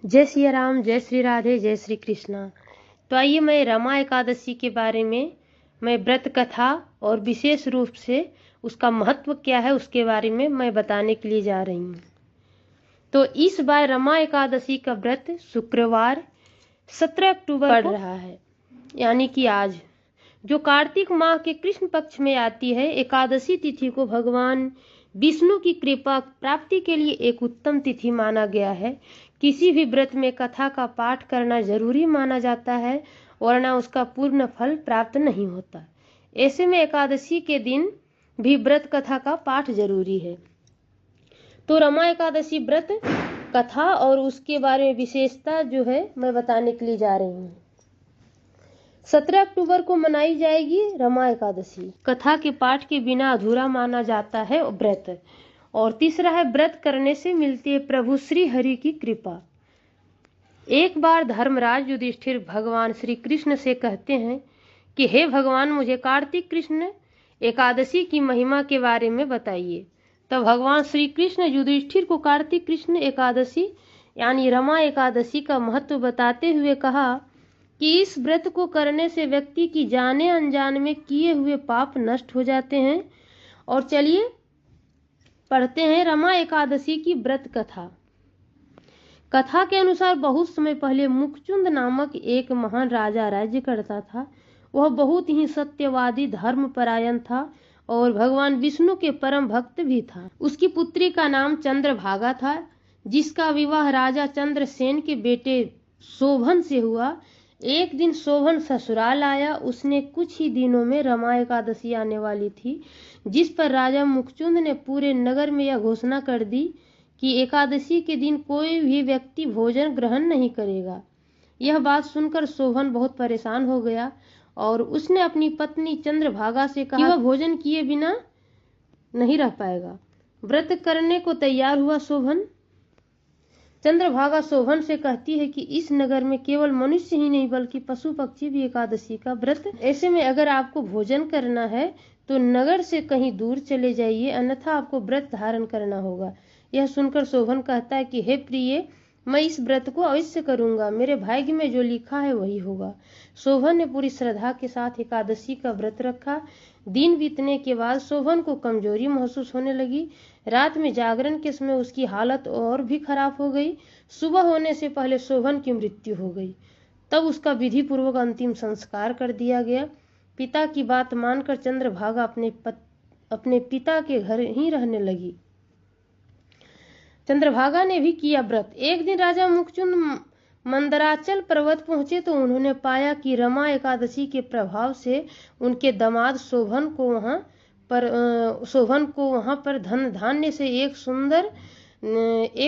जय श्री राम, जय श्री राधे, जय श्री कृष्णा। तो आइए मैं रमा एकादशी के बारे में मैं व्रत कथा और विशेष रूप से उसका महत्व क्या है उसके बारे में मैं बताने के लिए जा रही हूँ। तो इस बार रमा एकादशी का व्रत शुक्रवार 17 अक्टूबर पड़ रहा है, यानी कि आज, जो कार्तिक माह के कृष्ण पक्ष में आती है। एकादशी तिथि को भगवान विष्णु की कृपा प्राप्ति के लिए एक उत्तम तिथि माना गया है। किसी भी व्रत में कथा का पाठ करना जरूरी माना जाता है, वरना उसका पूर्ण फल प्राप्त नहीं होता। ऐसे में एकादशी के दिन भी व्रत कथा का पाठ जरूरी है। तो रमा एकादशी व्रत कथा और उसके बारे में विशेषता जो है मैं बताने के लिए जा रही हूँ। 17 अक्टूबर को मनाई जाएगी रमा एकादशी। कथा के पाठ के बिना अधूरा माना जाता है व्रत। और तीसरा है, व्रत करने से मिलती है प्रभु श्री हरि की कृपा। एक बार धर्मराज युधिष्ठिर भगवान श्री कृष्ण से कहते हैं कि हे भगवान, मुझे कार्तिक कृष्ण एकादशी की महिमा के बारे में बताइए। तब भगवान श्री कृष्ण युधिष्ठिर को कार्तिक कृष्ण एकादशी यानी रमा एकादशी का महत्व बताते हुए कहा कि इस व्रत को करने से व्यक्ति की जाने अनजाने में किए हुए पाप नष्ट हो जाते हैं। और चलिए पढ़ते हैं रमा एकादशी की व्रत कथा। कथा के अनुसार बहुत समय पहले मुकचुंद नामक एक महान राजा राज्य करता था। वह बहुत ही सत्यवादी, धर्मपरायण था और भगवान विष्णु के परम भक्त भी था। उसकी पुत्री का नाम चंद्रभागा था, जिसका विवाह राजा चंद्रसेन के बेटे शोभन से हुआ। एक दिन शोभन ससुराल आया। उसने कुछ ही दिनों में रमा एकादशी आने वाली थी, जिस पर राजा मुकचुंद ने पूरे नगर में यह घोषणा कर दी कि एकादशी के दिन कोई भी व्यक्ति भोजन ग्रहण नहीं करेगा। यह बात सुनकर शोभन बहुत परेशान हो गया और उसने अपनी पत्नी चंद्रभागा से कहा कि वह भोजन किए बिना नहीं रह पाएगा। व्रत करने को तैयार हुआ शोभन। चंद्रभागा शोभन से कहती है कि इस नगर में केवल मनुष्य ही नहीं बल्कि पशु पक्षी भी एकादशी का व्रत। ऐसे में अगर आपको भोजन करना है तो नगर से कहीं दूर चले जाइए, अन्यथा आपको व्रत धारण करना होगा। यह सुनकर शोभन कहता है कि हे प्रिय, मैं इस व्रत को अवश्य करूंगा। मेरे भाग्य में जो लिखा है वही होगा। शोभन ने पूरी श्रद्धा के साथ एकादशी का व्रत रखा। दिन बीतने के बाद शोभन को कमजोरी महसूस होने लगी। रात में जागरण के समय उसकी हालत और भी खराब हो गई। सुबह होने से पहले शोभन की मृत्यु हो गई। तब उसका विधि पूर्वक अंतिम संस्कार कर दिया गया। पिता की बात मानकर चंद्रभागा अपने पिता के घर ही रहने लगी। चंद्रभागा ने भी किया व्रत। एक दिन राजा मुकचुंद मंदराचल पर्वत पहुंचे तो उन्होंने पाया कि रमा एकादशी के प्रभाव से उनके दामाद शोभन को वहां पर धन धान्य से एक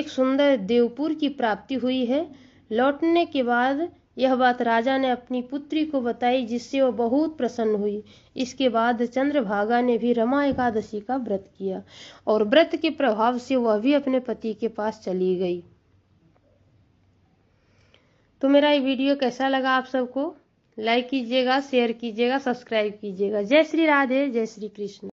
सुंदर देवपुर की प्राप्ति हुई है। लौटने के बाद यह बात राजा ने अपनी पुत्री को बताई, जिससे वह बहुत प्रसन्न हुई। इसके बाद चंद्रभागा ने भी रमा एकादशी का व्रत किया और व्रत के प्रभाव से वह भी अपने पति के पास चली गई। तो मेरा ये वीडियो कैसा लगा आप सबको? लाइक कीजिएगा, शेयर कीजिएगा, सब्सक्राइब कीजिएगा। जय श्री राधे, जय श्री कृष्ण।